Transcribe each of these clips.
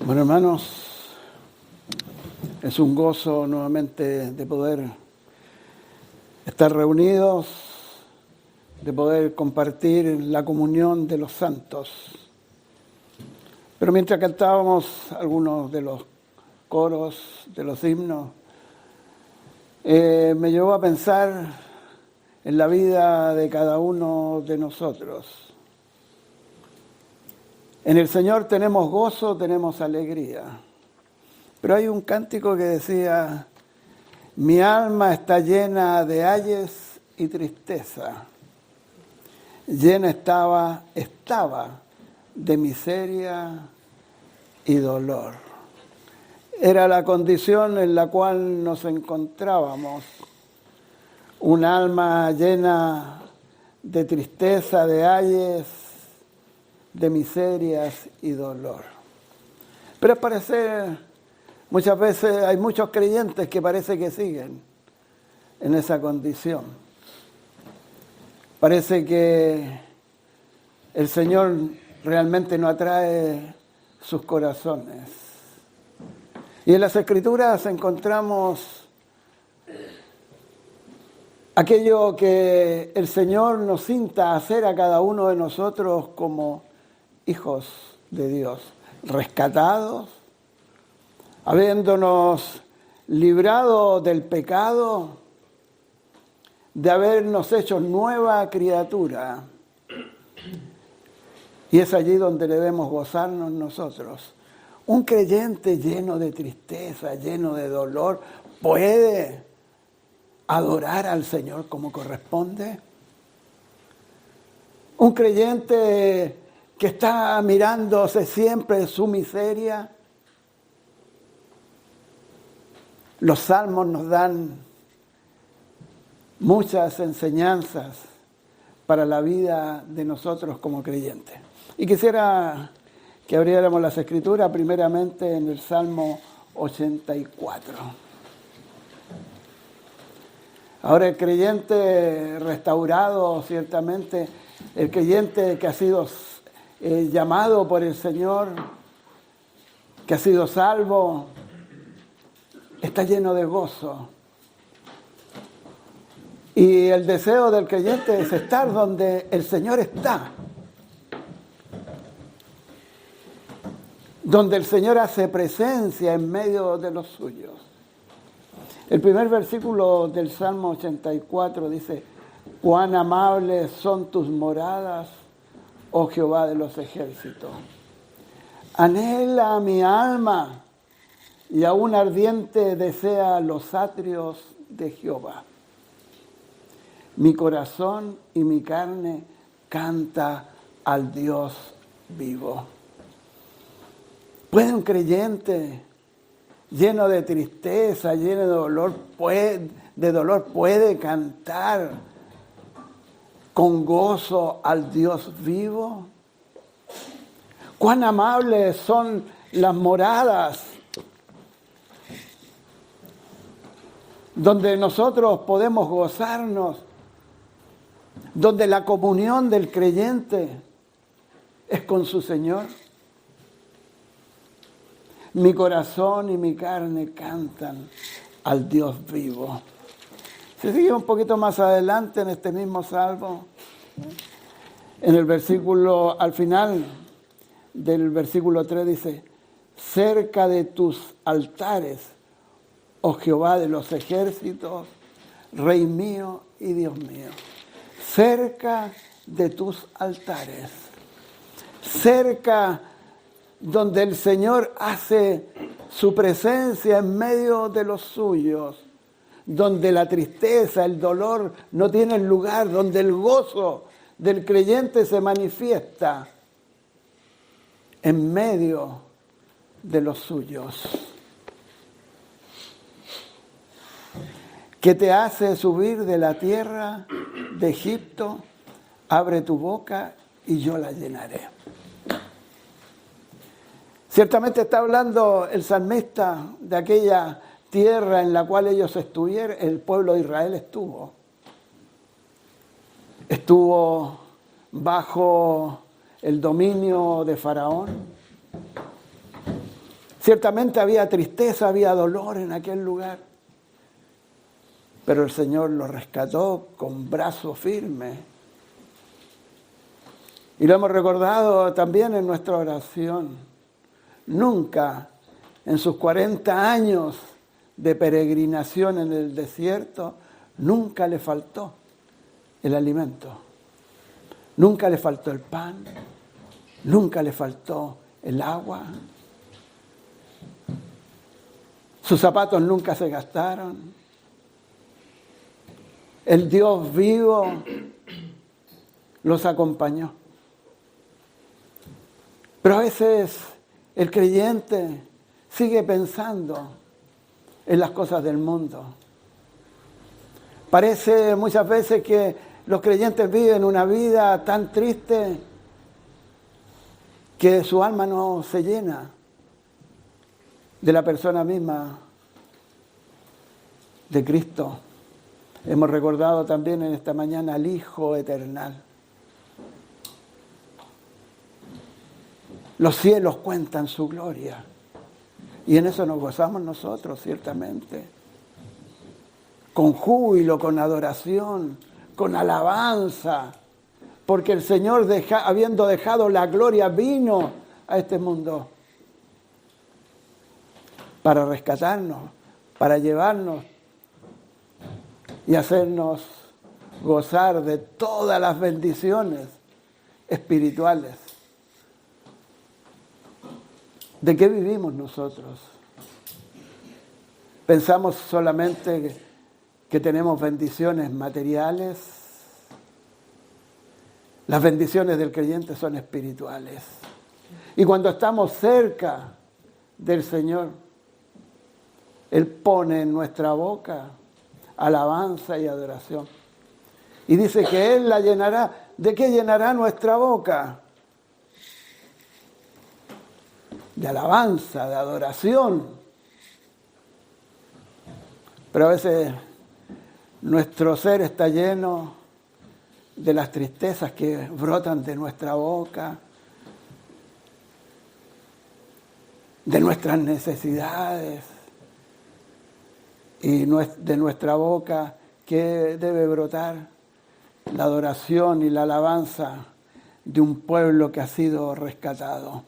Bueno, hermanos, es un gozo nuevamente de poder estar reunidos, de poder compartir la comunión de los santos. Pero mientras cantábamos algunos de los coros, de los himnos, me llevó a pensar en la vida de cada uno de nosotros. En el Señor tenemos gozo, tenemos alegría. Pero hay un cántico que decía: mi alma está llena de ayes y tristeza. Llena estaba de miseria y dolor. Era la condición en la cual nos encontrábamos. Un alma llena de tristeza, de ayes, de miserias y dolor. Pero al parecer, muchas veces hay muchos creyentes que parece que siguen en esa condición. Parece que el Señor realmente no atrae sus corazones. Y en las Escrituras encontramos aquello que el Señor nos insta a hacer a cada uno de nosotros como hijos de Dios, rescatados, habiéndonos librado del pecado, de habernos hecho nueva criatura. Y es allí donde debemos gozarnos nosotros. Un creyente lleno de tristeza, lleno de dolor, ¿puede adorar al Señor como corresponde? Un creyente que está mirándose siempre su miseria. Los salmos nos dan muchas enseñanzas para la vida de nosotros como creyentes. Y quisiera que abriéramos las Escrituras primeramente en el Salmo 84. Ahora el creyente restaurado, ciertamente, el creyente que ha sido llamado por el Señor, que ha sido salvo, está lleno de gozo. Y el deseo del creyente es estar donde el Señor está. Donde el Señor hace presencia en medio de los suyos. El primer versículo del Salmo 84 dice: cuán amables son tus moradas, oh Jehová de los ejércitos. Anhela mi alma y aún ardiente desea los atrios de Jehová. Mi corazón y mi carne canta al Dios vivo. ¿Puede un creyente lleno de tristeza, lleno de dolor, puede cantar con gozo al Dios vivo? Cuán amables son las moradas donde nosotros podemos gozarnos, donde la comunión del creyente es con su Señor. Mi corazón y mi carne cantan al Dios vivo. Se sigue un poquito más adelante en este mismo salmo, en el versículo, al final del versículo 3 dice: cerca de tus altares, oh Jehová de los ejércitos, Rey mío y Dios mío. Cerca de tus altares, cerca donde el Señor hace su presencia en medio de los suyos, donde la tristeza, el dolor no tienen lugar, donde el gozo del creyente se manifiesta en medio de los suyos. Que te hace subir de la tierra de Egipto, abre tu boca y yo la llenaré. Ciertamente está hablando el salmista de aquella tierra en la cual ellos estuvieron, el pueblo de Israel estuvo. Estuvo bajo el dominio de Faraón. Ciertamente había tristeza, había dolor en aquel lugar, pero el Señor los rescató con brazo firme. Y lo hemos recordado también en nuestra oración. Nunca en sus 40 años de peregrinación en el desierto, nunca le faltó el alimento. Nunca le faltó el pan, nunca le faltó el agua. Sus zapatos nunca se gastaron. El Dios vivo los acompañó. Pero a veces el creyente sigue pensando en las cosas del mundo. Parece muchas veces que los creyentes viven una vida tan triste que su alma no se llena de la persona misma de Cristo. Hemos recordado también en esta mañana al Hijo Eternal. Los cielos cuentan su gloria y en eso nos gozamos nosotros, ciertamente. Con júbilo, con adoración, con alabanza, porque el Señor, habiendo dejado la gloria, vino a este mundo para rescatarnos, para llevarnos y hacernos gozar de todas las bendiciones espirituales. ¿De qué vivimos nosotros? ¿Pensamos solamente que tenemos bendiciones materiales? Las bendiciones del creyente son espirituales. Y cuando estamos cerca del Señor, Él pone en nuestra boca alabanza y adoración. Y dice que Él la llenará. ¿De qué llenará nuestra boca? De alabanza, de adoración. Pero a veces nuestro ser está lleno de las tristezas que brotan de nuestra boca, de nuestras necesidades y de nuestra boca que debe brotar la adoración y la alabanza de un pueblo que ha sido rescatado.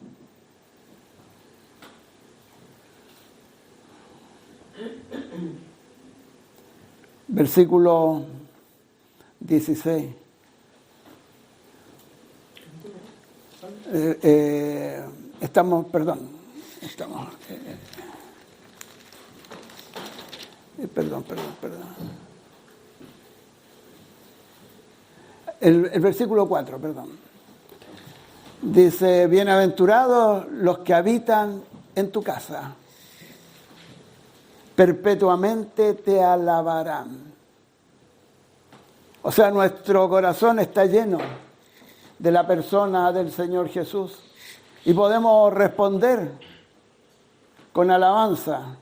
Versículo 16. Perdón. El versículo 4, perdón. Dice, bienaventurados los que habitan en tu casa, perpetuamente te alabarán. O sea, nuestro corazón está lleno de la persona del Señor Jesús y podemos responder con alabanza.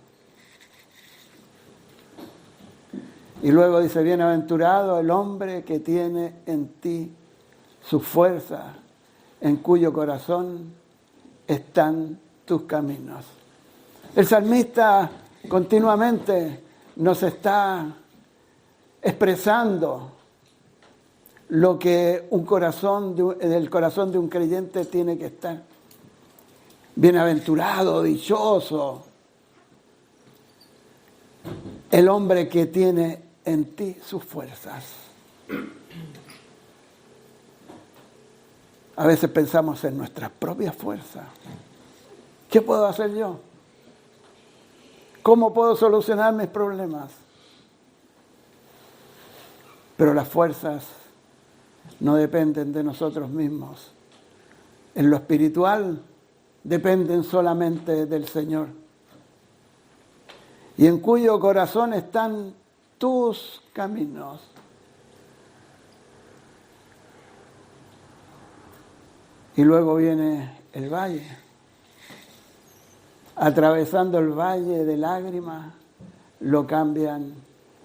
Y luego dice, bienaventurado el hombre que tiene en ti su fuerza, en cuyo corazón están tus caminos. El salmista continuamente nos está expresando lo que en el corazón de un creyente tiene que estar. Bienaventurado, dichoso, el hombre que tiene en ti sus fuerzas. A veces pensamos en nuestras propias fuerzas. ¿Qué puedo hacer yo? ¿Cómo puedo solucionar mis problemas? Pero las fuerzas no dependen de nosotros mismos. En lo espiritual dependen solamente del Señor. Y en cuyo corazón están tus caminos. Y luego viene el valle. Atravesando el valle de lágrimas, lo cambian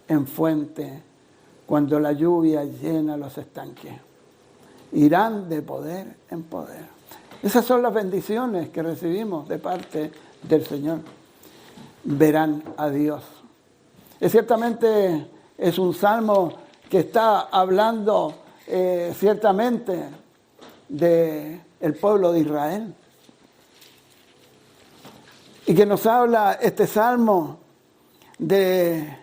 en fuente cuando la lluvia llena los estanques. Irán de poder en poder. Esas son las bendiciones que recibimos de parte del Señor. Verán a Dios. Ciertamente es un salmo que está hablando ciertamente del pueblo de Israel. Y que nos habla este salmo de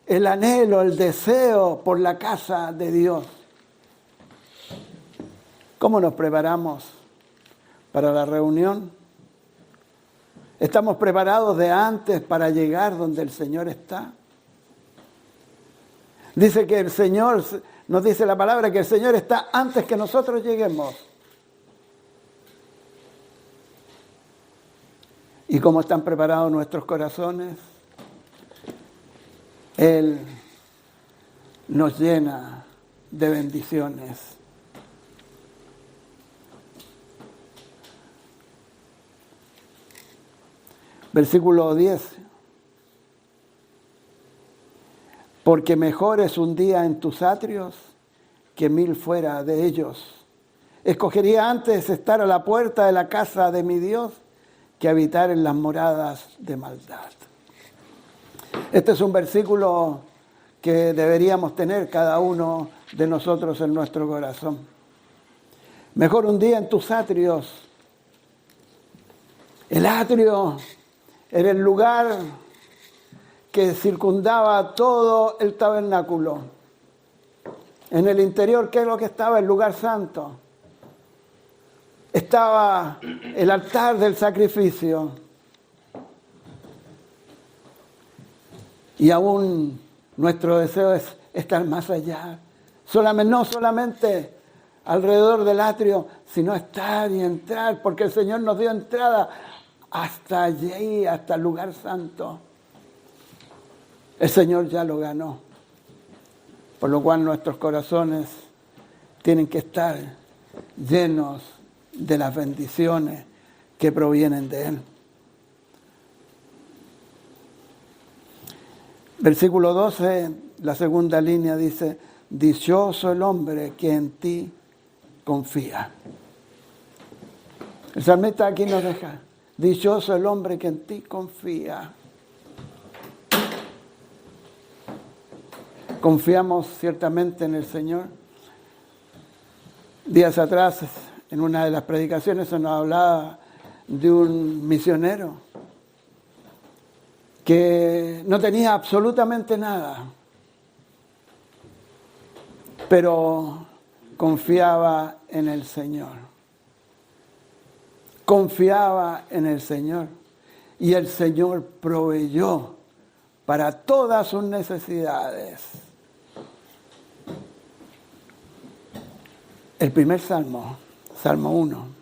el anhelo, el deseo por la casa de Dios. ¿Cómo nos preparamos para la reunión? ¿Estamos preparados de antes para llegar donde el Señor está? Dice que el Señor, nos dice la palabra, que el Señor está antes que nosotros lleguemos. ¿Y cómo están preparados nuestros corazones? Él nos llena de bendiciones. Versículo 10. Porque mejor es un día en tus atrios que 1000 fuera de ellos. Escogería antes estar a la puerta de la casa de mi Dios que habitar en las moradas de maldad. Este es un versículo que deberíamos tener cada uno de nosotros en nuestro corazón. Mejor un día en tus atrios. El atrio era el lugar que circundaba todo el tabernáculo. En el interior, ¿qué es lo que estaba? El lugar santo. Estaba el altar del sacrificio. Y aún nuestro deseo es estar más allá. No solamente alrededor del atrio, sino estar y entrar, porque el Señor nos dio entrada hasta allí, hasta el lugar santo. El Señor ya lo ganó. Por lo cual nuestros corazones tienen que estar llenos de las bendiciones que provienen de Él. Versículo 12, la segunda línea dice, dichoso el hombre que en ti confía. El salmista aquí nos deja, dichoso el hombre que en ti confía. Confiamos ciertamente en el Señor. Días atrás, en una de las predicaciones, se nos hablaba de un misionero que no tenía absolutamente nada, pero confiaba en el Señor. Confiaba en el Señor. Y el Señor proveyó para todas sus necesidades. El primer salmo, Salmo 1.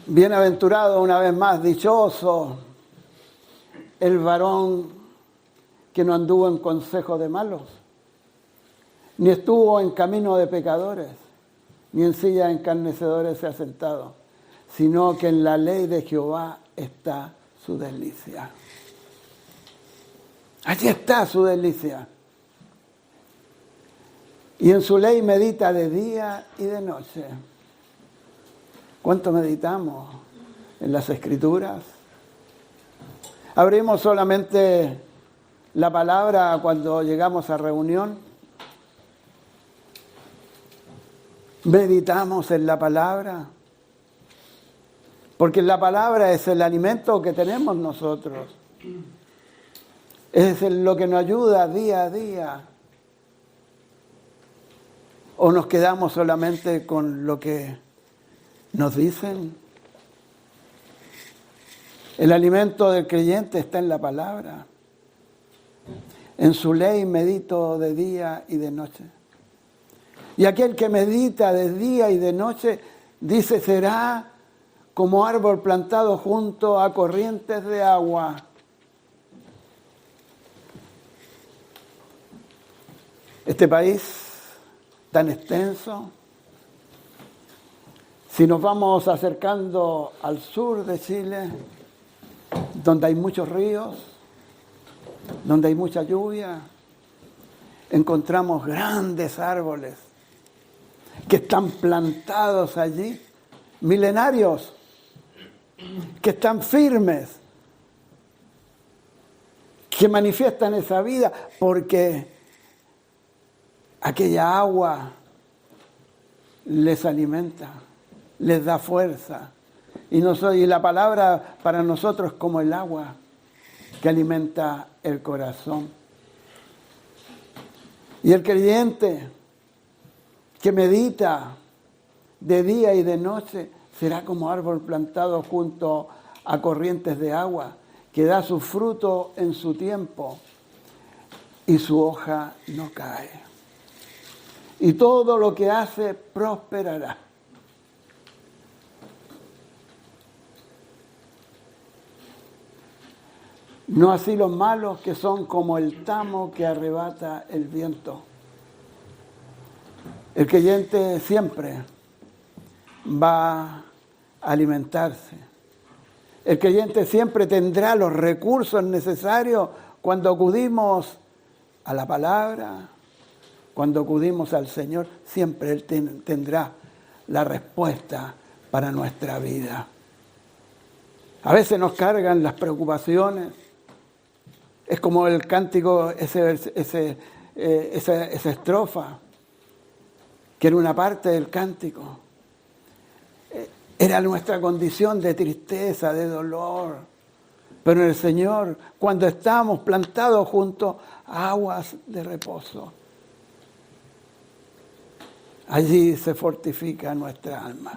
Bienaventurado, una vez más, dichoso el varón que no anduvo en consejo de malos, ni estuvo en camino de pecadores, ni en silla de escarnecedores se ha sentado, sino que en la ley de Jehová está su delicia. Allí está su delicia. Y en su ley medita de día y de noche. ¿Cuánto meditamos en las Escrituras? Abrimos solamente la palabra cuando llegamos a reunión. Meditamos en la palabra. Porque la palabra es el alimento que tenemos nosotros. Es lo que nos ayuda día a día. ¿O nos quedamos solamente con lo que nos dicen? El alimento del creyente está en la palabra. En su ley medito de día y de noche. Y aquel que medita de día y de noche, dice, será como árbol plantado junto a corrientes de agua. Este país tan extenso, si nos vamos acercando al sur de Chile, donde hay muchos ríos, donde hay mucha lluvia, encontramos grandes árboles que están plantados allí, milenarios, que están firmes, que manifiestan esa vida porque aquella agua les alimenta, les da fuerza. Y la palabra para nosotros es como el agua que alimenta el corazón. Y el creyente que medita de día y de noche será como árbol plantado junto a corrientes de agua, que da su fruto en su tiempo y su hoja no cae. Y todo lo que hace prosperará. No así los malos, que son como el tamo que arrebata el viento. El creyente siempre va a alimentarse. El creyente siempre tendrá los recursos necesarios cuando acudimos a la palabra, cuando acudimos al Señor, siempre Él tendrá la respuesta para nuestra vida. A veces nos cargan las preocupaciones. Es como el cántico, esa estrofa, que era una parte del cántico. Era nuestra condición de tristeza, de dolor. Pero el Señor, cuando estamos plantados junto a aguas de reposo, allí se fortifica nuestra alma.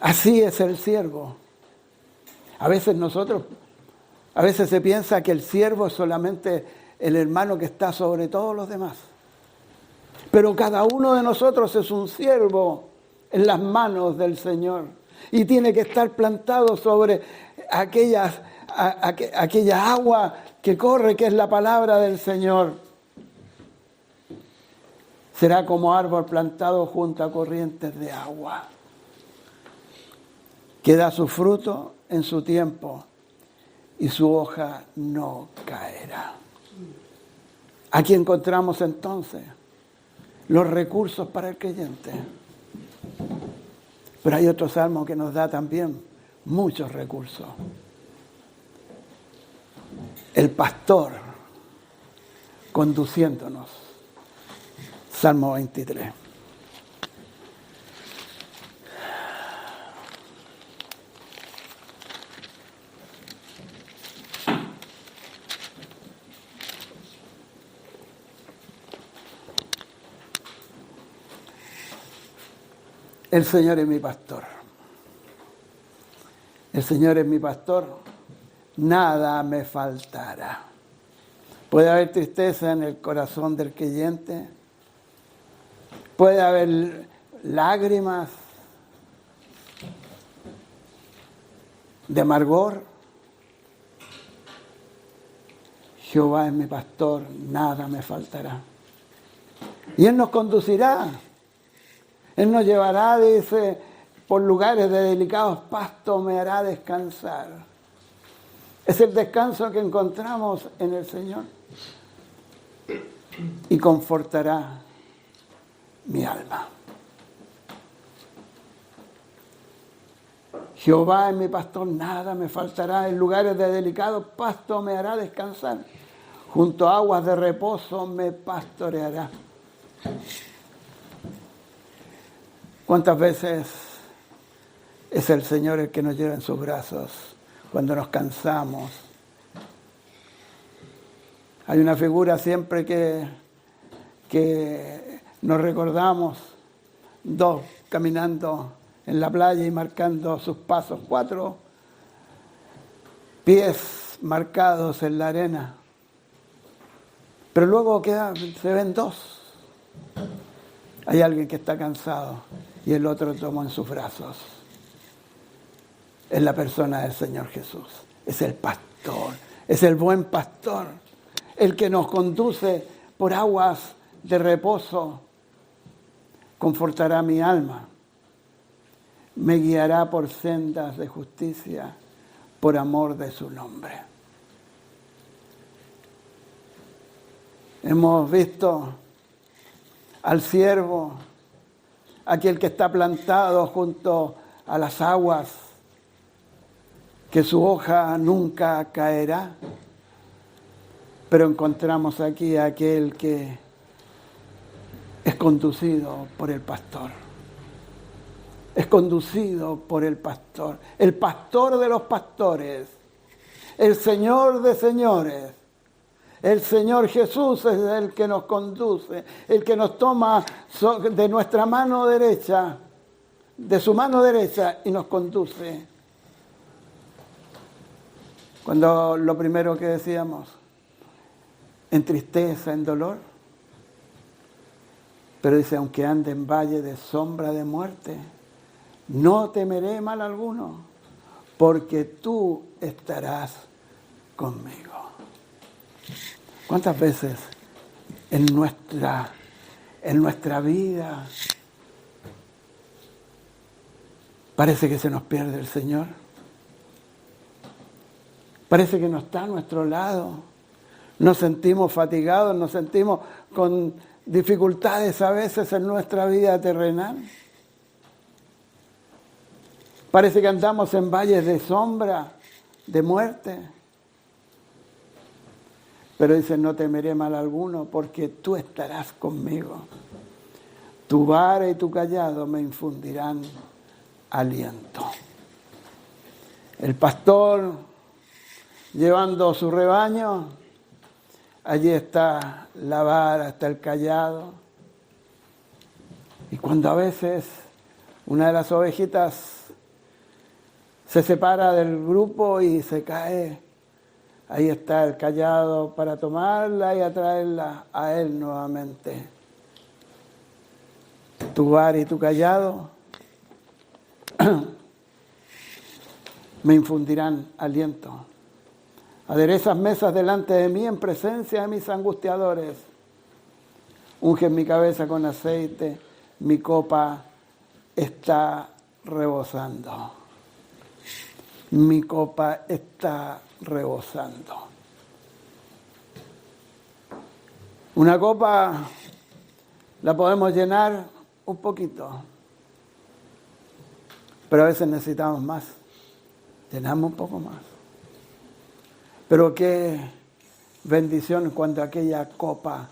Así es el siervo. A veces se piensa que el siervo es solamente el hermano que está sobre todos los demás. Pero cada uno de nosotros es un siervo en las manos del Señor. Y tiene que estar plantado sobre aquella agua que corre, que es la palabra del Señor. Será como árbol plantado junto a corrientes de agua, que da su fruto en su tiempo y su hoja no caerá. Aquí encontramos entonces los recursos para el creyente. Pero hay otro salmo que nos da también muchos recursos. El pastor conduciéndonos. Salmo 23. El Señor es mi pastor. El Señor es mi pastor. Nada me faltará. Puede haber tristeza en el corazón del creyente. Puede haber lágrimas de amargor. Jehová es mi pastor, nada me faltará. Y Él nos conducirá. Él nos llevará, dice, por lugares de delicados pastos, me hará descansar. Es el descanso que encontramos en el Señor. Y confortará mi alma. Jehová es mi pastor, nada me faltará. En lugares de delicados pastos me hará descansar. Junto a aguas de reposo me pastoreará. ¿Cuántas veces es el Señor el que nos lleva en sus brazos cuando nos cansamos? Hay una figura siempre que nos recordamos, dos caminando en la playa y marcando sus pasos, 4 pies marcados en la arena. Pero luego se ven 2. Hay alguien que está cansado y el otro toma en sus brazos. Es la persona del Señor Jesús. Es el pastor, es el buen pastor, el que nos conduce por aguas de reposo. Confortará mi alma. me guiará por sendas de justicia por amor de su nombre. Hemos visto al siervo, aquel que está plantado junto a las aguas, que su hoja nunca caerá. Pero encontramos aquí a aquel que es conducido por el pastor. Es conducido por el pastor de los pastores, el Señor de señores. El Señor Jesús es el que nos conduce, el que nos toma de nuestra mano derecha, de su mano derecha y nos conduce. Cuando lo primero que decíamos, en tristeza, en dolor, pero dice, aunque ande en valle de sombra de muerte, no temeré mal alguno, porque tú estarás conmigo. ¿Cuántas veces en nuestra vida parece que se nos pierde el Señor? Parece que no está a nuestro lado. Nos sentimos fatigados, nos sentimos con dificultades a veces en nuestra vida terrenal. Parece que andamos en valles de sombra, de muerte. Pero dice, no temeré mal alguno, porque tú estarás conmigo. Tu vara y tu cayado me infundirán aliento. El pastor llevando su rebaño, allí está la vara, está el cayado. Y cuando a veces una de las ovejitas se separa del grupo y se cae, ahí está el cayado para tomarla y atraerla a él nuevamente. Tu vara y tu cayado me infundirán aliento. Aderezas mesas delante de mí en presencia de mis angustiadores. Unges mi cabeza con aceite, mi copa está rebosando. Mi copa está rebosando. Una copa la podemos llenar un poquito, pero a veces necesitamos más. Llenamos un poco más. Pero qué bendición cuando aquella copa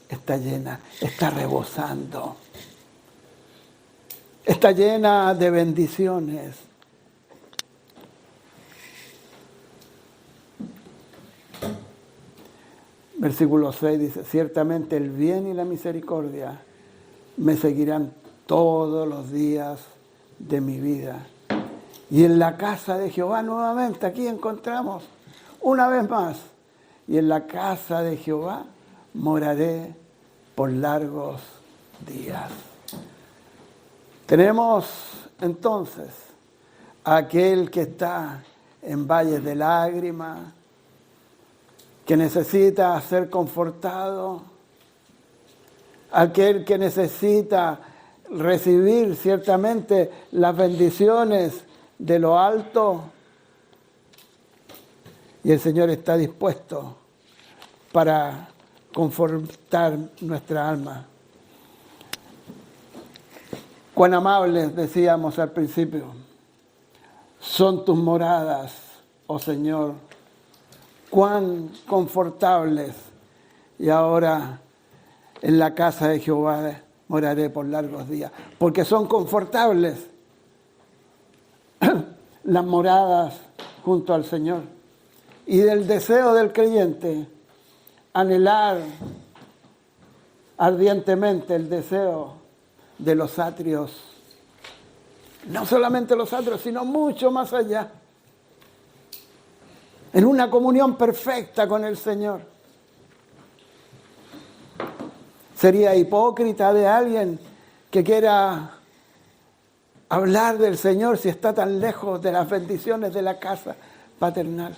está llena, está rebosando. Está llena de bendiciones. Versículo 6 dice, ciertamente el bien y la misericordia me seguirán todos los días de mi vida. Y en la casa de Jehová nuevamente, aquí encontramos una vez más, y en la casa de Jehová moraré por largos días. Tenemos entonces a aquel que está en valles de lágrimas, que necesita ser confortado, aquel que necesita recibir ciertamente las bendiciones de lo alto, y el Señor está dispuesto para confortar nuestra alma. Cuán amables, decíamos al principio, son tus moradas, oh Señor. Cuán confortables. Y ahora en la casa de Jehová moraré por largos días. Porque son confortables las moradas junto al Señor. Y del deseo del creyente, anhelar ardientemente el deseo de los atrios. No solamente los atrios, sino mucho más allá. En una comunión perfecta con el Señor. Sería hipócrita de alguien que quiera hablar del Señor si está tan lejos de las bendiciones de la casa paternal.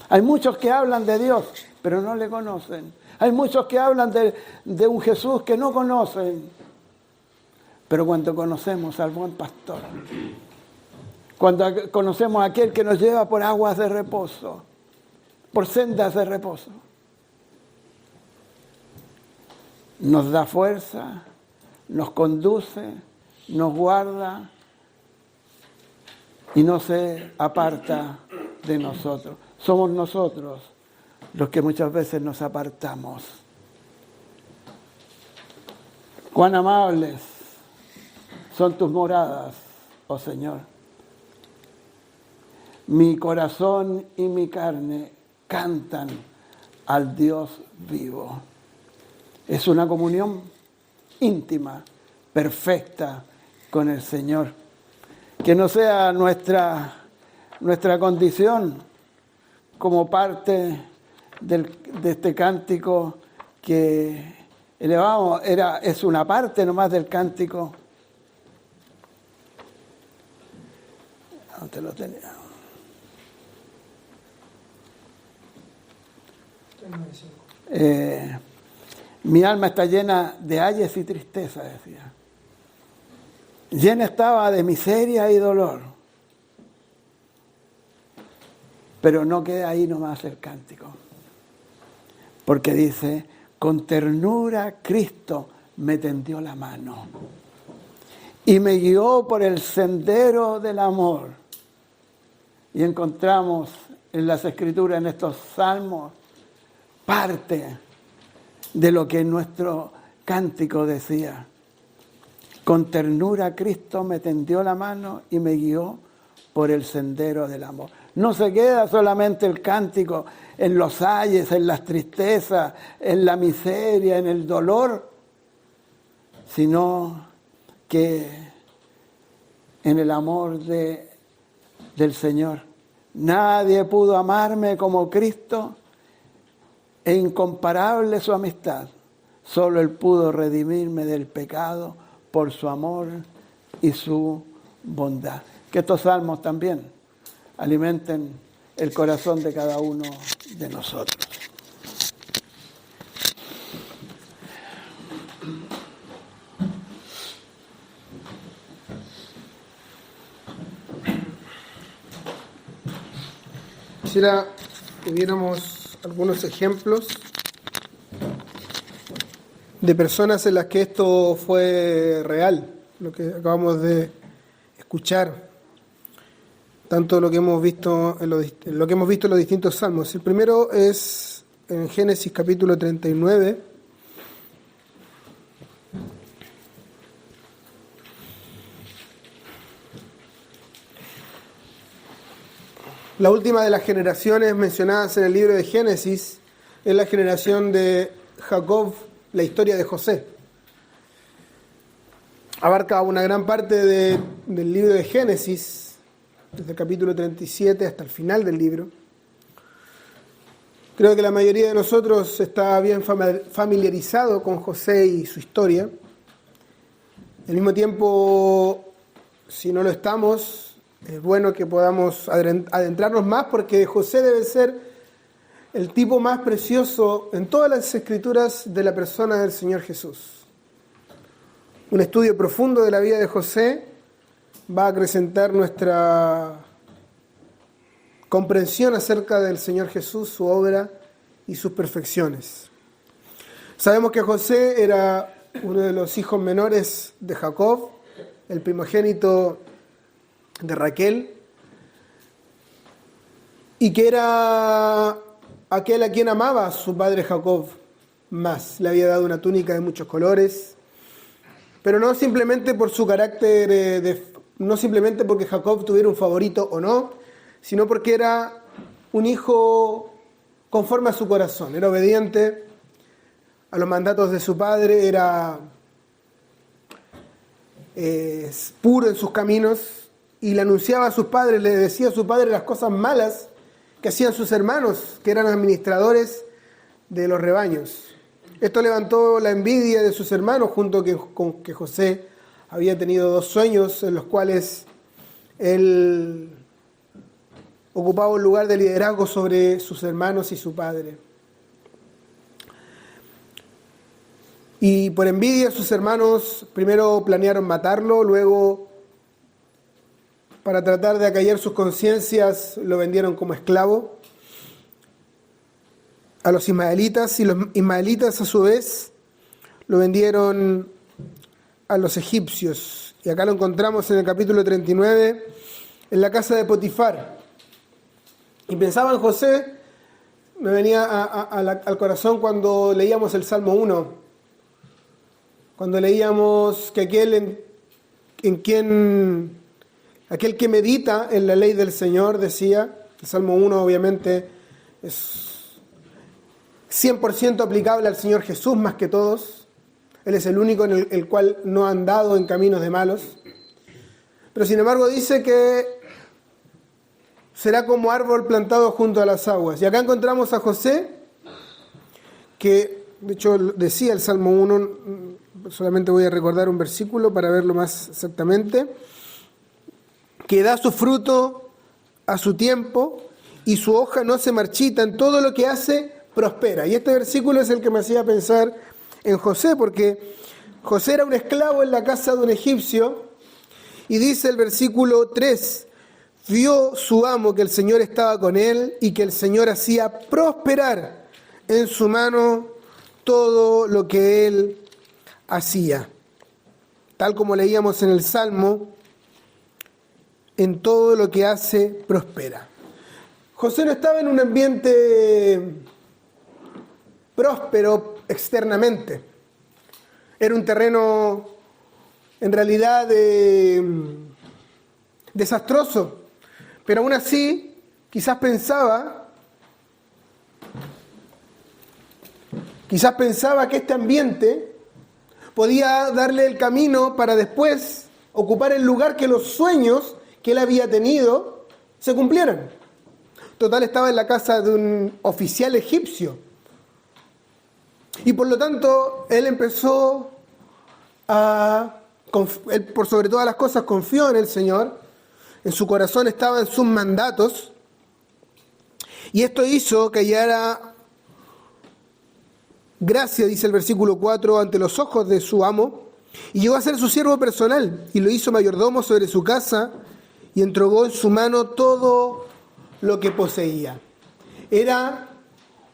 Hay muchos que hablan de Dios, pero no le conocen. Hay muchos que hablan de un Jesús que no conocen, Pero cuando conocemos al buen pastor, cuando conocemos a aquel que nos lleva por aguas de reposo, por sendas de reposo, nos da fuerza, nos conduce, nos guarda y no se aparta de nosotros. Somos nosotros los que muchas veces nos apartamos. Cuán amables son tus moradas, oh Señor. Mi corazón y mi carne cantan al Dios vivo. Es una comunión íntima, perfecta con el Señor. Que no sea nuestra condición como parte de este cántico que elevamos, es una parte nomás del cántico. ¿Dónde lo tenía? Mi alma está llena de ayes y tristeza, decía. Llena estaba de miseria y dolor. Pero no queda ahí nomás el cántico. Porque dice, con ternura Cristo me tendió la mano y me guió por el sendero del amor. Y encontramos en las Escrituras, en estos salmos, parte de lo que nuestro cántico decía. Con ternura Cristo me tendió la mano y me guió por el sendero del amor. No se queda solamente el cántico en los ayes, en las tristezas, en la miseria, en el dolor, sino que en el amor del Señor. Nadie pudo amarme como Cristo, e incomparable su amistad. Solo Él pudo redimirme del pecado por su amor y su bondad. Que estos salmos también alimenten el corazón de cada uno de nosotros. Quisiera que viéramos algunos ejemplos de personas en las que esto fue real, lo que acabamos de escuchar, tanto lo que hemos visto en los distintos salmos. El primero es en Génesis capítulo 39. La última de las generaciones mencionadas en el libro de Génesis es la generación de Jacob, la historia de José. Abarca una gran parte del libro de Génesis, desde el capítulo 37 hasta el final del libro. Creo que la mayoría de nosotros está bien familiarizado con José y su historia. Al mismo tiempo, si no lo estamos, es bueno que podamos adentrarnos más, porque José debe ser el tipo más precioso en todas las escrituras de la persona del Señor Jesús. Un estudio profundo de la vida de José va a acrecentar nuestra comprensión acerca del Señor Jesús, su obra y sus perfecciones. Sabemos que José era uno de los hijos menores de Jacob, el primogénito de Raquel, y que era aquel a quien amaba su padre Jacob más. Le había dado una túnica de muchos colores, pero no simplemente por su carácter, no simplemente porque Jacob tuviera un favorito o no, sino porque era un hijo conforme a su corazón. Era obediente a los mandatos de su padre, era puro en sus caminos, y le anunciaba a sus padres, le decía a su padre las cosas malas que hacían sus hermanos, que eran administradores de los rebaños. Esto levantó la envidia de sus hermanos, junto con que José había tenido 2 sueños en los cuales él ocupaba un lugar de liderazgo sobre sus hermanos y su padre. Y por envidia sus hermanos primero planearon matarlo, luego para tratar de acallar sus conciencias lo vendieron como esclavo a los ismaelitas, y los ismaelitas a su vez lo vendieron a los egipcios. Y acá lo encontramos en el capítulo 39, en la casa de Potifar. Y pensaba en José, me venía al corazón cuando leíamos el Salmo 1, cuando leíamos que aquel que medita en la ley del Señor, decía, el Salmo 1 obviamente es 100% aplicable al Señor Jesús más que todos. Él es el único en el cual no ha andado en caminos de malos. Pero sin embargo dice que será como árbol plantado junto a las aguas. Y acá encontramos a José, que de hecho decía el Salmo 1, solamente voy a recordar un versículo para verlo más exactamente, que da su fruto a su tiempo y su hoja no se marchita, en todo lo que hace prospera. Y este versículo es el que me hacía pensar en José, porque José era un esclavo en la casa de un egipcio, y dice el versículo 3, vio su amo que el Señor estaba con él y que el Señor hacía prosperar en su mano todo lo que él hacía. Tal como leíamos en el Salmo, en todo lo que hace prospera. José no estaba en un ambiente próspero externamente. Era un terreno en realidad desastroso, pero aún así quizás pensaba que este ambiente podía darle el camino para después ocupar el lugar que los sueños que él había tenido se cumplieran. Total, estaba en la casa de un oficial egipcio. Y por lo tanto, él empezó él por sobre todas las cosas confió en el Señor, en su corazón estaban sus mandatos, y esto hizo que hallara gracia, dice el versículo 4, ante los ojos de su amo, y llegó a ser su siervo personal, y lo hizo mayordomo sobre su casa, y entregó en su mano todo lo que poseía. Era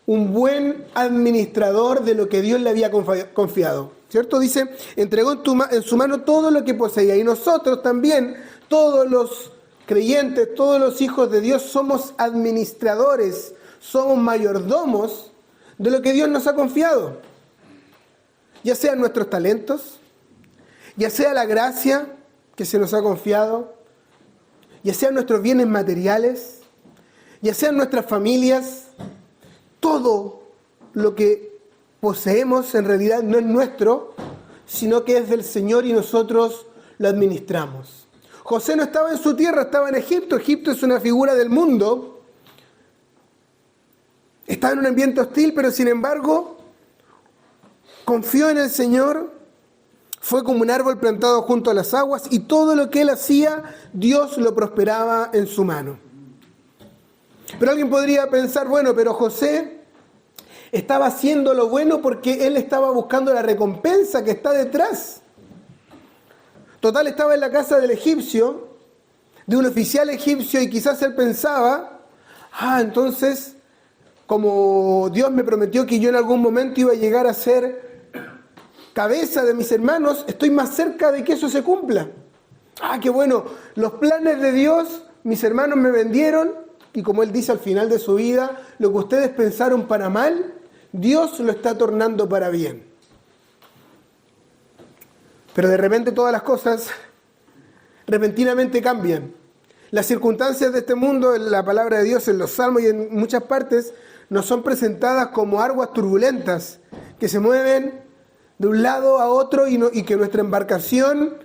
un buen administrador de lo que Dios le había confiado, ¿cierto? Dice, entregó en su mano todo lo que poseía. Y nosotros también, todos los creyentes, todos los hijos de Dios, somos administradores, somos mayordomos de lo que Dios nos ha confiado. Ya sean nuestros talentos, ya sea la gracia que se nos ha confiado, ya sean nuestros bienes materiales, ya sean nuestras familias. Todo lo que poseemos en realidad no es nuestro, sino que es del Señor y nosotros lo administramos. José no estaba en su tierra, estaba en Egipto. Egipto es una figura del mundo. Estaba en un ambiente hostil, pero sin embargo confió en el Señor. Fue como un árbol plantado junto a las aguas, y todo lo que él hacía, Dios lo prosperaba en su mano. Pero alguien podría pensar, bueno, pero José estaba haciendo lo bueno porque él estaba buscando la recompensa que está detrás. Total, estaba en la casa del egipcio, de un oficial egipcio, y quizás él pensaba, entonces, como Dios me prometió que yo en algún momento iba a llegar a ser cabeza de mis hermanos, estoy más cerca de que eso se cumpla. Qué bueno, los planes de Dios, mis hermanos me vendieron, y como él dice al final de su vida, lo que ustedes pensaron para mal, Dios lo está tornando para bien. Pero de repente todas las cosas repentinamente cambian. Las circunstancias de este mundo, en la palabra de Dios, en los salmos y en muchas partes, nos son presentadas como aguas turbulentas que se mueven de un lado a otro y que nuestra embarcación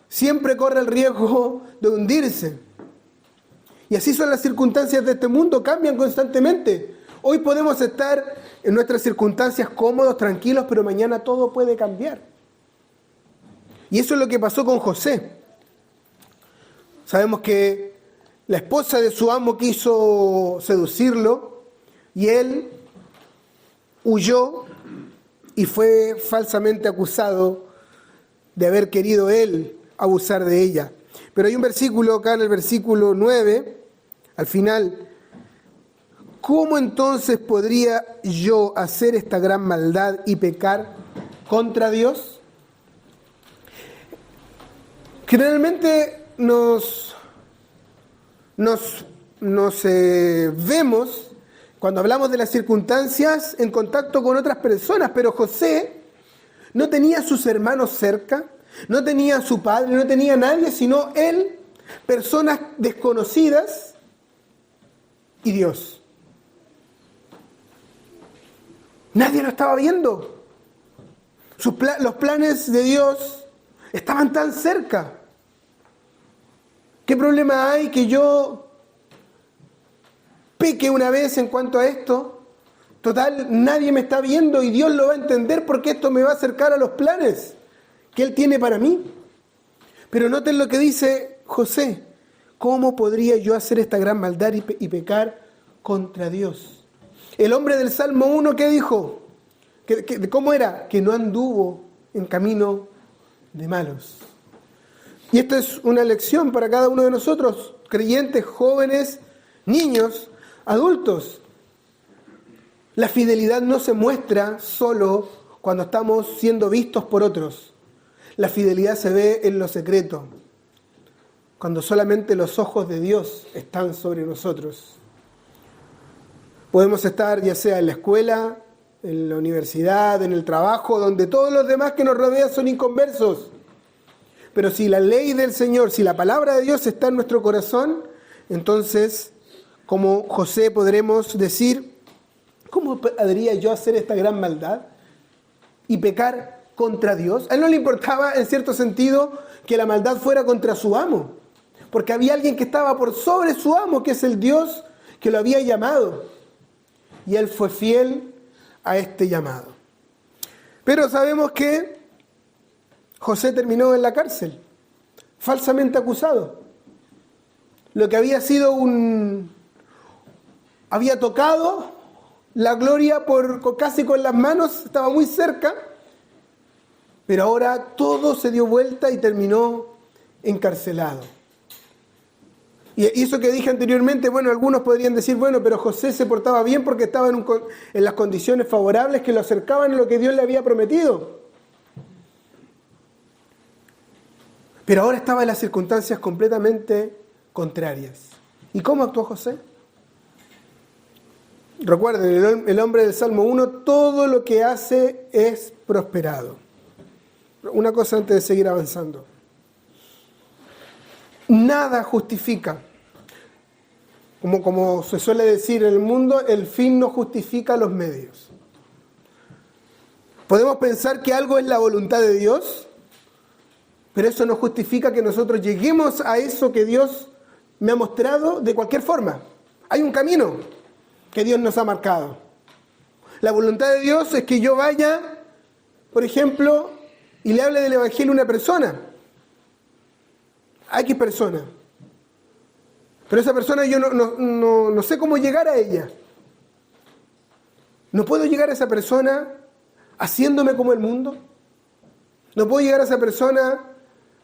siempre corre el riesgo de hundirse. Y así son las circunstancias de este mundo, cambian constantemente. Hoy podemos estar en nuestras circunstancias cómodos, tranquilos, pero mañana todo puede cambiar. Y eso es lo que pasó con José. Sabemos que la esposa de su amo quiso seducirlo y él huyó y fue falsamente acusado de haber querido él abusar de ella. Pero hay un versículo acá en el versículo 9, al final: ¿cómo entonces podría yo hacer esta gran maldad y pecar contra Dios? Generalmente nos vemos, cuando hablamos de las circunstancias, en contacto con otras personas, pero José no tenía a sus hermanos cerca, no tenía a su padre, no tenía a nadie, sino él, personas desconocidas y Dios. Nadie lo estaba viendo. Los planes de Dios estaban tan cerca. ¿Qué problema hay que yo peque una vez en cuanto a esto? Total, nadie me está viendo y Dios lo va a entender porque esto me va a acercar a los planes que Él tiene para mí. Pero noten lo que dice José: ¿cómo podría yo hacer esta gran maldad y pecar contra Dios? El hombre del Salmo 1, ¿qué dijo? ¿Cómo era? Que no anduvo en camino de malos. Y esto es una lección para cada uno de nosotros, creyentes, jóvenes, niños, adultos. La fidelidad no se muestra solo cuando estamos siendo vistos por otros. La fidelidad se ve en lo secreto, cuando solamente los ojos de Dios están sobre nosotros. Podemos estar ya sea en la escuela, en la universidad, en el trabajo, donde todos los demás que nos rodean son inconversos. Pero si la ley del Señor, si la palabra de Dios está en nuestro corazón, entonces, como José, podremos decir: ¿cómo podría yo hacer esta gran maldad y pecar contra Dios? A él no le importaba, en cierto sentido, que la maldad fuera contra su amo, porque había alguien que estaba por sobre su amo, que es el Dios que lo había llamado. Y él fue fiel a este llamado. Pero sabemos que José terminó en la cárcel, falsamente acusado. Lo que había sido había tocado la gloria casi con las manos, estaba muy cerca, pero ahora todo se dio vuelta y terminó encarcelado. Y eso que dije anteriormente, bueno, algunos podrían decir, bueno, pero José se portaba bien porque estaba en las condiciones favorables que lo acercaban a lo que Dios le había prometido. Pero ahora estaba en las circunstancias completamente contrarias. ¿Y cómo actuó José? Recuerden, el hombre del Salmo 1, todo lo que hace es prosperado. Una cosa antes de seguir avanzando. Nada justifica. Como se suele decir en el mundo, el fin no justifica los medios. Podemos pensar que algo es la voluntad de Dios, pero eso no justifica que nosotros lleguemos a eso que Dios me ha mostrado de cualquier forma. Hay un camino que Dios nos ha marcado. La voluntad de Dios es que yo vaya, por ejemplo, y le hable del Evangelio a una persona, a X persona. Pero esa persona yo no sé cómo llegar a ella. No puedo llegar a esa persona haciéndome como el mundo. No puedo llegar a esa persona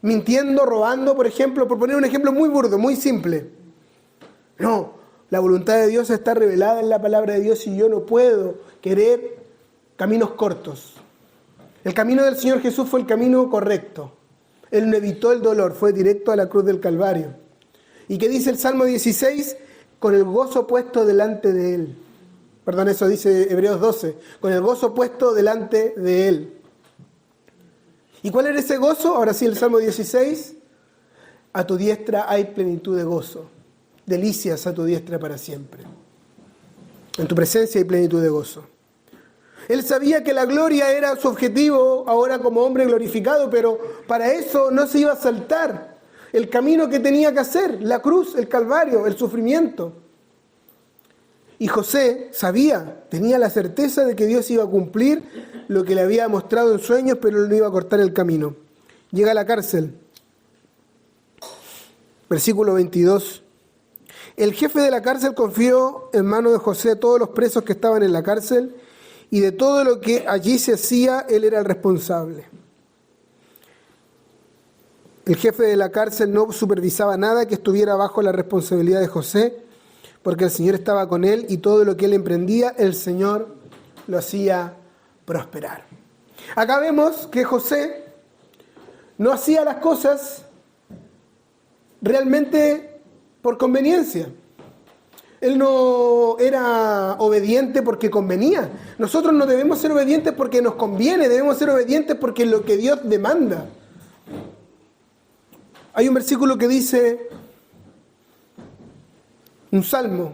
mintiendo, robando, por ejemplo, por poner un ejemplo muy burdo, muy simple. No, la voluntad de Dios está revelada en la palabra de Dios y yo no puedo querer caminos cortos. El camino del Señor Jesús fue el camino correcto. Él no evitó el dolor, fue directo a la cruz del Calvario. ¿Y qué dice el Salmo 16? Con el gozo puesto delante de Él. Perdón, eso dice Hebreos 12. Con el gozo puesto delante de Él. ¿Y cuál era ese gozo? Ahora sí, el Salmo 16. A tu diestra hay plenitud de gozo. Delicias a tu diestra para siempre. En tu presencia hay plenitud de gozo. Él sabía que la gloria era su objetivo ahora como hombre glorificado, pero para eso no se iba a saltar el camino que tenía que hacer, la cruz, el Calvario, el sufrimiento. Y José sabía, tenía la certeza de que Dios iba a cumplir lo que le había mostrado en sueños, pero él no iba a cortar el camino. Llega a la cárcel. Versículo 22. El jefe de la cárcel confió en manos de José a todos los presos que estaban en la cárcel y de todo lo que allí se hacía, él era el responsable. El jefe de la cárcel no supervisaba nada que estuviera bajo la responsabilidad de José, porque el Señor estaba con él y todo lo que él emprendía, el Señor lo hacía prosperar. Acá vemos que José no hacía las cosas realmente por conveniencia. Él no era obediente porque convenía. Nosotros no debemos ser obedientes porque nos conviene, debemos ser obedientes porque es lo que Dios demanda. Hay un versículo que dice, un salmo,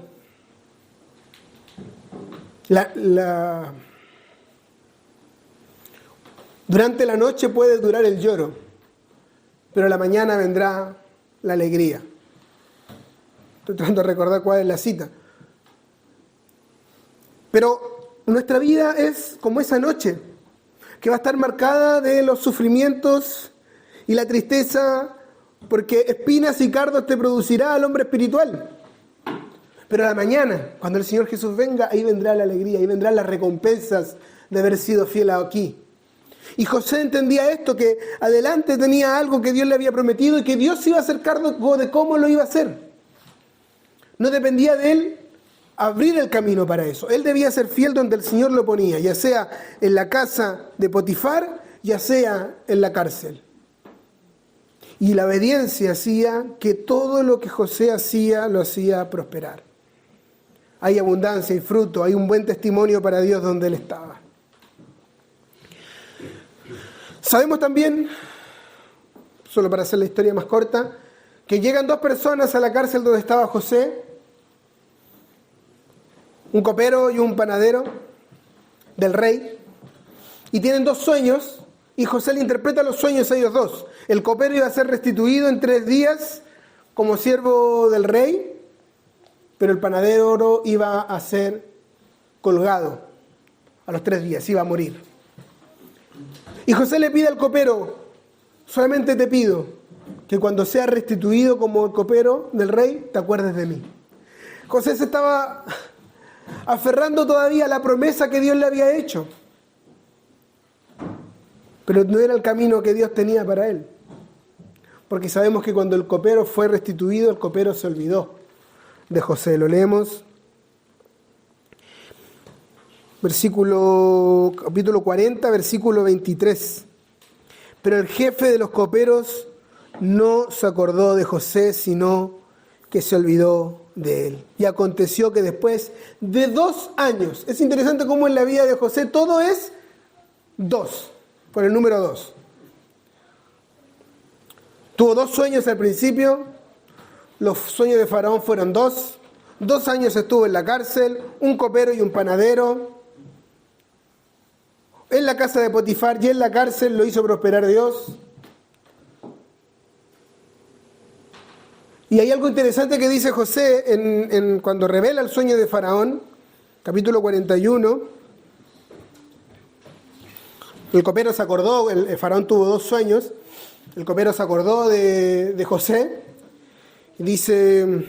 durante la noche puede durar el lloro, pero a la mañana vendrá la alegría. Estoy tratando de recordar cuál es la cita. Pero nuestra vida es como esa noche, que va a estar marcada de los sufrimientos y la tristeza, porque espinas y cardos te producirá al hombre espiritual. Pero a la mañana, cuando el Señor Jesús venga, ahí vendrá la alegría, ahí vendrán las recompensas de haber sido fiel aquí. Y José entendía esto, que adelante tenía algo que Dios le había prometido y que Dios iba a hacer cargo de cómo lo iba a hacer. No dependía de él abrir el camino para eso. Él debía ser fiel donde el Señor lo ponía, ya sea en la casa de Potifar, ya sea en la cárcel. Y la obediencia hacía que todo lo que José hacía, lo hacía prosperar. Hay abundancia y fruto, hay un buen testimonio para Dios donde él estaba. Sabemos también, solo para hacer la historia más corta, que llegan dos personas a la cárcel donde estaba José, un copero y un panadero del rey, y tienen dos sueños, y José le interpreta los sueños a ellos dos. El copero iba a ser restituido en 3 días como siervo del rey, pero el panadero iba a ser colgado a los 3 días, iba a morir. Y José le pide al copero, solamente te pido que cuando seas restituido como el copero del rey, te acuerdes de mí. José se estaba aferrando todavía a la promesa que Dios le había hecho, pero no era el camino que Dios tenía para él. Porque sabemos que cuando el copero fue restituido, el copero se olvidó de José. Lo leemos. Capítulo 40, versículo 23. Pero el jefe de los coperos no se acordó de José, sino que se olvidó de él. Y aconteció que después de 2 años, es interesante cómo en la vida de José todo es 2, por el número 2. Tuvo 2 sueños al principio, los sueños de Faraón fueron 2. 2 años estuvo en la cárcel, un copero y un panadero. En la casa de Potifar y en la cárcel lo hizo prosperar Dios. Y hay algo interesante que dice José cuando revela el sueño de Faraón, capítulo 41. El copero se acordó, el Faraón tuvo 2 sueños, el copero se acordó de José y dice,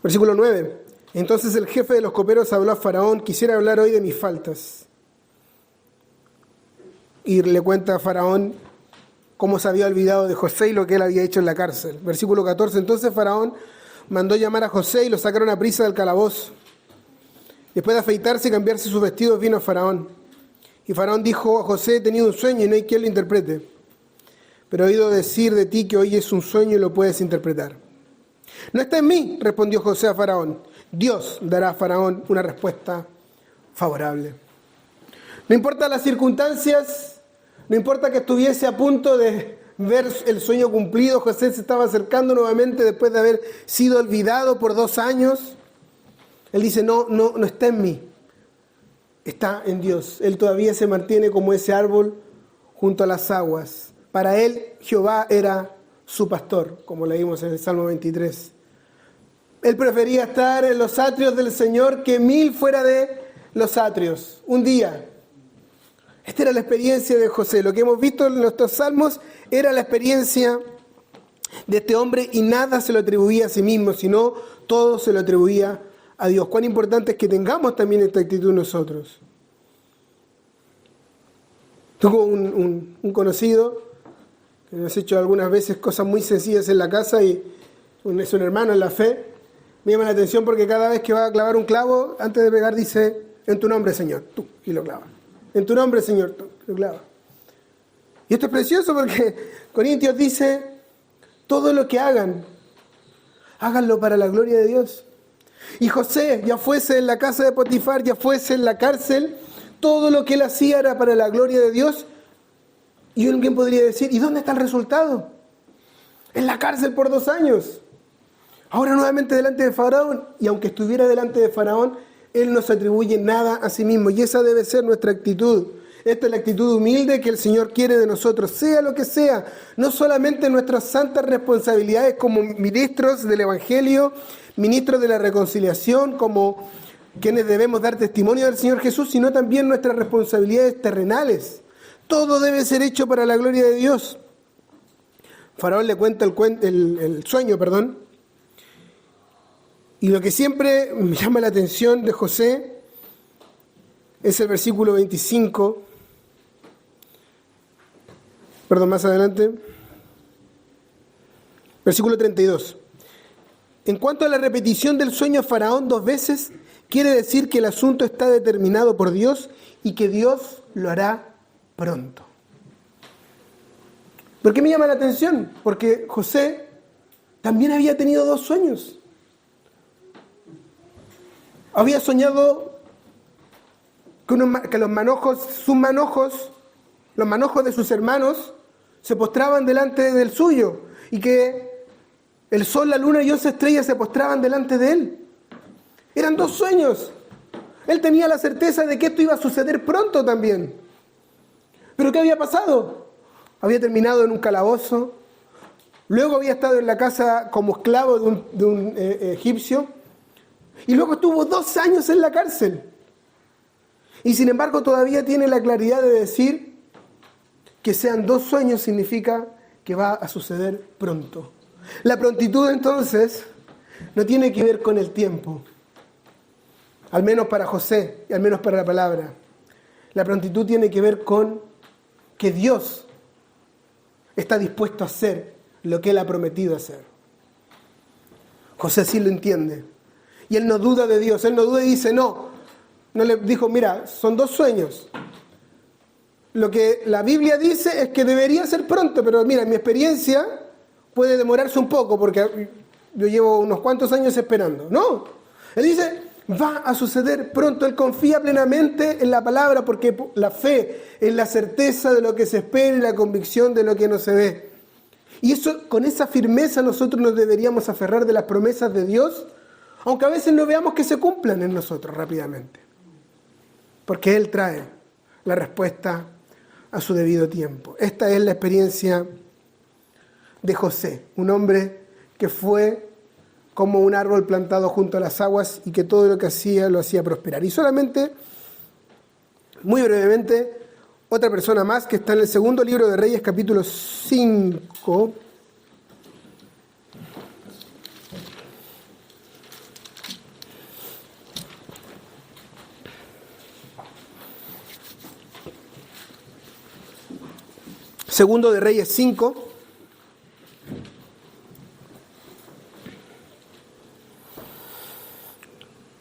versículo 9, entonces el jefe de los coperos habló a Faraón, quisiera hablar hoy de mis faltas. Y le cuenta a Faraón cómo se había olvidado de José y lo que él había hecho en la cárcel. Versículo 14, entonces Faraón mandó llamar a José y lo sacaron a prisa del calabozo. Después de afeitarse y cambiarse sus vestidos, vino a Faraón. Y Faraón dijo a José, he tenido un sueño y no hay quien lo interprete. Pero he oído decir de ti que hoy es un sueño y lo puedes interpretar. No está en mí, respondió José a Faraón. Dios dará a Faraón una respuesta favorable. No importa las circunstancias, no importa que estuviese a punto de ver el sueño cumplido, José se estaba acercando nuevamente después de haber sido olvidado por 2 años. Él dice, no está en mí, está en Dios. Él todavía se mantiene como ese árbol junto a las aguas. Para él, Jehová era su pastor, como leímos en el Salmo 23. Él prefería estar en los atrios del Señor que 1000 fuera de los atrios. Un día. Esta era la experiencia de José. Lo que hemos visto en nuestros salmos era la experiencia de este hombre y nada se lo atribuía a sí mismo, sino todo se lo atribuía a Dios. Cuán importante es que tengamos también esta actitud nosotros. Tuve un conocido que nos ha hecho algunas veces cosas muy sencillas en la casa y es un hermano en la fe. Me llama la atención porque cada vez que va a clavar un clavo, antes de pegar dice, en tu nombre, Señor, tú, y lo clava. En tu nombre, Señor, tú, y lo clava. Y esto es precioso porque Corintios dice, todo lo que hagan, háganlo para la gloria de Dios. Y José, ya fuese en la casa de Potifar, ya fuese en la cárcel, todo lo que él hacía era para la gloria de Dios. Y alguien podría decir, ¿y dónde está el resultado? En la cárcel por 2 años. Ahora nuevamente delante de Faraón. Y aunque estuviera delante de Faraón, él no se atribuye nada a sí mismo. Y esa debe ser nuestra actitud. Esta es la actitud humilde que el Señor quiere de nosotros, sea lo que sea. No solamente nuestras santas responsabilidades como ministros del Evangelio, ministros de la reconciliación, como quienes debemos dar testimonio del Señor Jesús, sino también nuestras responsabilidades terrenales. Todo debe ser hecho para la gloria de Dios. Faraón le cuenta el sueño, y lo que siempre me llama la atención de José es el versículo 25. Más adelante. Versículo 32. En cuanto a la repetición del sueño de Faraón 2 veces, quiere decir que el asunto está determinado por Dios y que Dios lo hará pronto. ¿Por qué me llama la atención? Porque José también había tenido 2 sueños. Había soñado que los manojos de sus hermanos se postraban delante del suyo y que el sol, la luna y 11 estrellas se postraban delante de él. Eran 2 sueños. Él tenía la certeza de que esto iba a suceder pronto también. ¿Pero qué había pasado? Había terminado en un calabozo, luego había estado en la casa como esclavo de un egipcio, y luego estuvo 2 años en la cárcel. Y sin embargo todavía tiene la claridad de decir que sean 2 sueños significa que va a suceder pronto. La prontitud entonces no tiene que ver con el tiempo, al menos para José y al menos para la palabra. La prontitud tiene que ver con que Dios está dispuesto a hacer lo que Él ha prometido hacer. José sí lo entiende. Y él no duda de Dios, él no duda y dice, no le dijo, mira, son 2 sueños. Lo que la Biblia dice es que debería ser pronto, pero mira, mi experiencia puede demorarse un poco porque yo llevo unos cuantos años esperando. No, él dice, va a suceder pronto. Él confía plenamente en la palabra porque la fe es la certeza de lo que se espera y la convicción de lo que no se ve. Y eso, con esa firmeza nosotros nos deberíamos aferrar de las promesas de Dios, aunque a veces no veamos que se cumplan en nosotros rápidamente. Porque Él trae la respuesta a su debido tiempo. Esta es la experiencia de José, un hombre que fue como un árbol plantado junto a las aguas y que todo lo que hacía lo hacía prosperar. Y solamente, muy brevemente, otra persona más que está en el 2 libro de Reyes, capítulo 5. Segundo de Reyes 5.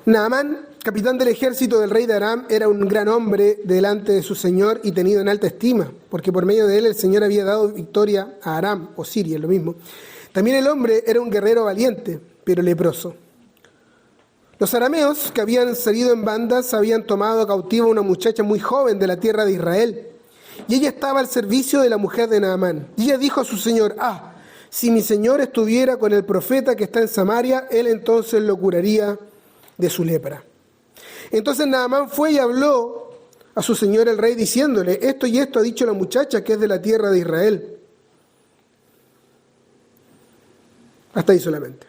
Naamán, capitán del ejército del rey de Aram, era un gran hombre delante de su señor y tenido en alta estima, porque por medio de él el Señor había dado victoria a Aram, o Siria, es lo mismo. También el hombre era un guerrero valiente, pero leproso. Los arameos, que habían salido en bandas, habían tomado cautiva a una muchacha muy joven de la tierra de Israel, y ella estaba al servicio de la mujer de Naamán. Y ella dijo a su señor, si mi señor estuviera con el profeta que está en Samaria, él entonces lo curaría de su lepra. Entonces Naamán fue y habló a su señor el rey diciéndole, esto y esto ha dicho la muchacha que es de la tierra de Israel. Hasta ahí solamente.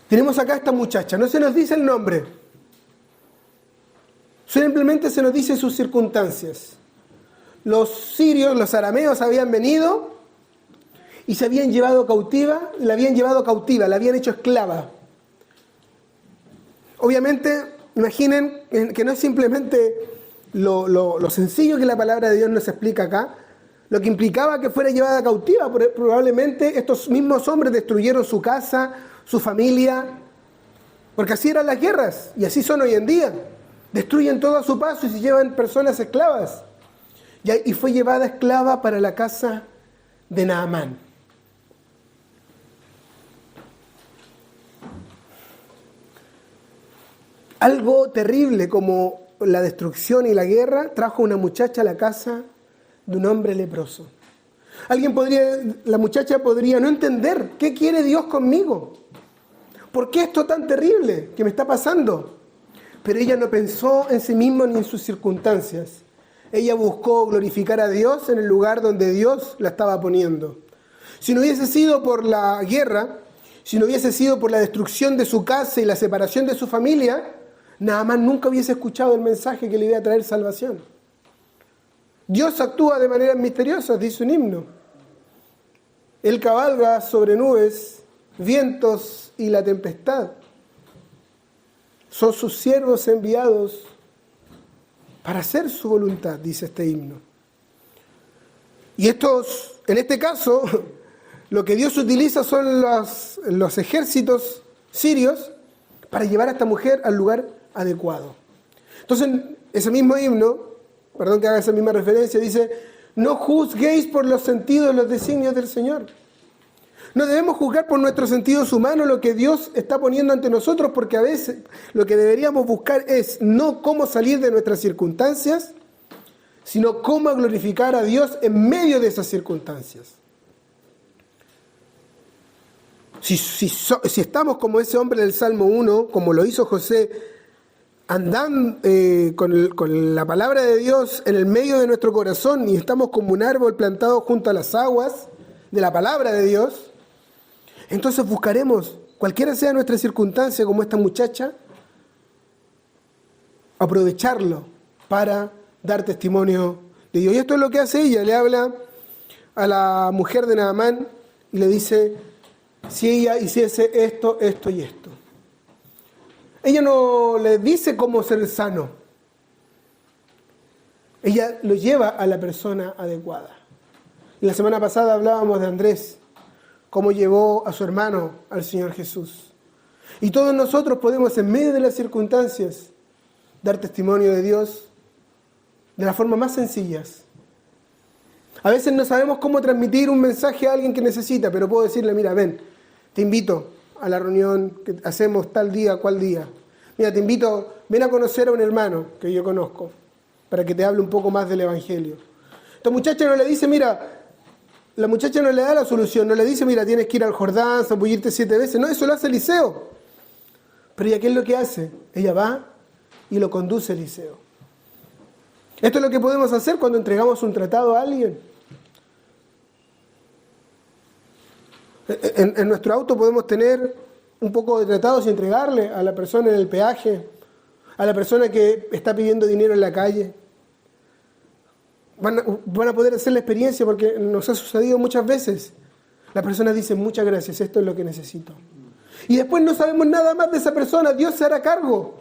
Tenemos acá a esta muchacha, no se nos dice el nombre, simplemente se nos dice sus circunstancias. Los sirios, los arameos habían venido y la habían llevado cautiva, la habían hecho esclava. Obviamente, imaginen que no es simplemente lo sencillo que la palabra de Dios nos explica acá, lo que implicaba que fuera llevada cautiva. Probablemente estos mismos hombres destruyeron su casa, su familia, porque así eran las guerras, y así son hoy en día. Destruyen todo a su paso y se llevan personas esclavas. Y fue llevada esclava para la casa de Naamán. Algo terrible como la destrucción y la guerra trajo una muchacha a la casa de un hombre leproso. La muchacha podría no entender, ¿qué quiere Dios conmigo? ¿Por qué esto tan terrible que me está pasando? Pero ella no pensó en sí misma ni en sus circunstancias. Ella buscó glorificar a Dios en el lugar donde Dios la estaba poniendo. Si no hubiese sido por la guerra, si no hubiese sido por la destrucción de su casa y la separación de su familia, Naamán nunca hubiese escuchado el mensaje que le iba a traer salvación. Dios actúa de maneras misteriosas, dice un himno. Él cabalga sobre nubes, vientos y la tempestad. Son sus siervos enviados para hacer su voluntad, dice este himno. Y en este caso, lo que Dios utiliza son los ejércitos sirios para llevar a esta mujer al lugar adecuado. Entonces, ese mismo himno, perdón que haga esa misma referencia, dice: no juzguéis por los sentidos los designios del Señor. No debemos juzgar por nuestros sentidos humanos lo que Dios está poniendo ante nosotros, porque a veces lo que deberíamos buscar es no cómo salir de nuestras circunstancias, sino cómo glorificar a Dios en medio de esas circunstancias. Si estamos como ese hombre del Salmo 1, como lo hizo José, andando con la palabra de Dios en el medio de nuestro corazón, y estamos como un árbol plantado junto a las aguas de la palabra de Dios, entonces buscaremos, cualquiera sea nuestra circunstancia, como esta muchacha, aprovecharlo para dar testimonio de Dios. Y esto es lo que hace ella. Le habla a la mujer de Naamán y le dice: si ella hiciese esto, esto y esto. Ella no le dice cómo ser sano. Ella lo lleva a la persona adecuada. Y la semana pasada hablábamos de Andrés, cómo llevó a su hermano al Señor Jesús. Y todos nosotros podemos, en medio de las circunstancias, dar testimonio de Dios de la forma más sencillas. A veces no sabemos cómo transmitir un mensaje a alguien que necesita, pero puedo decirle: mira, ven, te invito a la reunión que hacemos tal día, cual día. Mira, te invito, ven a conocer a un hermano que yo conozco, para que te hable un poco más del Evangelio. Esta muchacha no le dice, mira, la muchacha no le da la solución, no le dice, mira, tienes que ir al Jordán, zambullirte 7 veces. No, eso lo hace Eliseo. Pero ella, ¿qué es lo que hace? Ella va y lo conduce a Eliseo. Esto es lo que podemos hacer cuando entregamos un tratado a alguien. En nuestro auto podemos tener un poco de tratados y entregarle a la persona en el peaje, a la persona que está pidiendo dinero en la calle. Van a poder hacer la experiencia, porque nos ha sucedido muchas veces. La persona dice: muchas gracias, esto es lo que necesito. Y después no sabemos nada más de esa persona. Dios se hará cargo.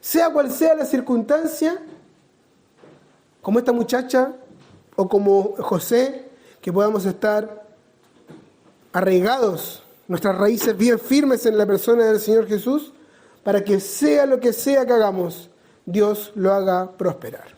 Sea cual sea la circunstancia, como esta muchacha o como José, que podamos estar arraigados, nuestras raíces bien firmes en la persona del Señor Jesús, para que sea lo que sea que hagamos, Dios lo haga prosperar.